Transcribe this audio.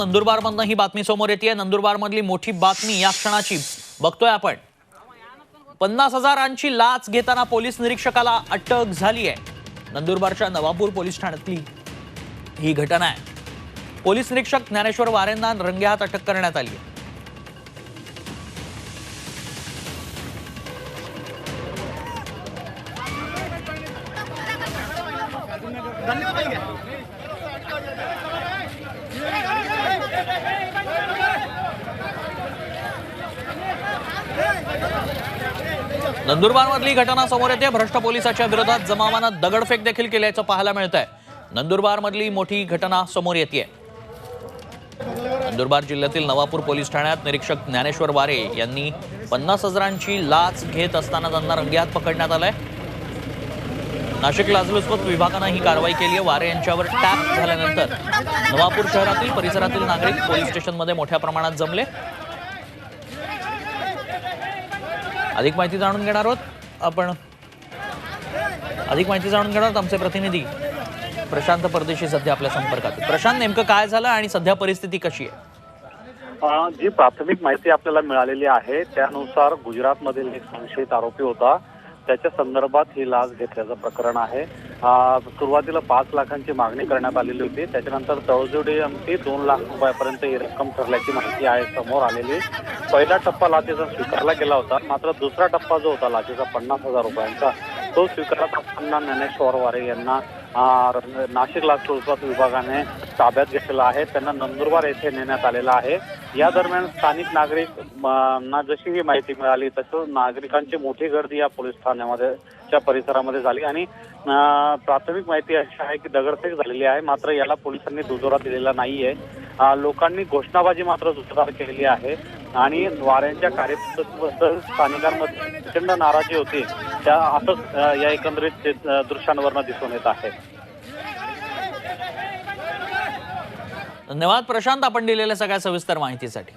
नंदुरबारमधनं ही बातमी समोर येते। नंदुरबारमधली मोठी बातमी या क्षणाची बघतोय आपण। 50,000ची लाच घेताना पोलीस निरीक्षकाला अटक झाली आहे। नंदुरबारच्या नवापूर पोलीस ठाण्यातली ही घटना आहे। पोलीस निरीक्षक ज्ञानेश्वर वारेंना रंगेहात अटक करण्यात आली आहे। नंदुरबारमधली घटना समोर येते। भ्रष्ट पोलिसाच्या विरोधात जमावानं दगडफेक देखील केल्याचं पाहायला मिळतंय। नंदुरबारमधली मोठी घटना समोर येते। नंदुरबार जिल्ह्यातील नवापूर पोलीस ठाण्यात निरीक्षक ज्ञानेश्वर वारे यांनी 50,000ची लाच घेत असताना त्यांना रंगेहात पकडण्यात आलंय। नाशिक लाचलुचपत विभागानं ही कारवाई केली आहे। वारे यांच्यावर टॅप झाल्यानंतर नवापूर शहरातील परिसरातील नागरिक पोलीस स्टेशनमध्ये मोठ्या प्रमाणात जमले। अधिक माहिती जाणून घेणार आहोत आपण। अधिक माहिती जाणून घेणार आहोत आमचे प्रतिनिधी प्रशांत परदेशी सध्या आपल्या संपर्कात। प्रशांत, नेमकं काय झालं आणि सध्या परिस्थिती कशी आहे? जी प्राथमिक माहिती आपल्याला मिळालेली आहे त्यानुसार गुजरातमधील एक संशयित आरोपी होता, त्याच्या संदर्भात ही लाच घेतल्याचं प्रकरण आहे। सुरुवातीला 5 लाखांची मागणी करण्यात आलेली होती, त्याच्यानंतर तळजोडी अंती 2 लाख रुपयापर्यंत ही रक्कम ठरल्याची माहिती आहे समोर आलेली। पहिला टप्पा लाचेचा स्वीकारला गेला होता, मात्र दुसरा टप्पा जो होता लाचेचा 50,000 रुपयांचा तो स्वीकारत असताना ज्ञानेश्वर वारे यांना नाशिक लाचलुचपत विभागाने ताब्यात घेतलेला आहे। त्यांना नंदुरबार येथे नेण्यात आलेला आहे। या दरम्यान स्थानिक नागरिक ना जशी ही माहिती मिळाली तसं नागरिकांची मोठी गर्दी या पोलीस ठाण्यामध्ये च्या परिसरामध्ये झाली आणि प्राथमिक माहिती अशी आहे की दगडफेक झालेली आहे, मात्र याला पोलिसांनी दुजोरा दिलेला नाहीये। लोकांनी घोषणाबाजी मात्र जोरदार केलेली आहे आणि वाऱ्यांच्या कार्यपद्धतीबद्दल स्थानिकांमध्ये प्रचंड नाराजी होती, त्या असंच या एकंदरीत दृश्यांवरनं दिसून येत आहे। धन्यवाद प्रशांत, आपण दिलेल्या सगळ्या सविस्तर माहितीसाठी।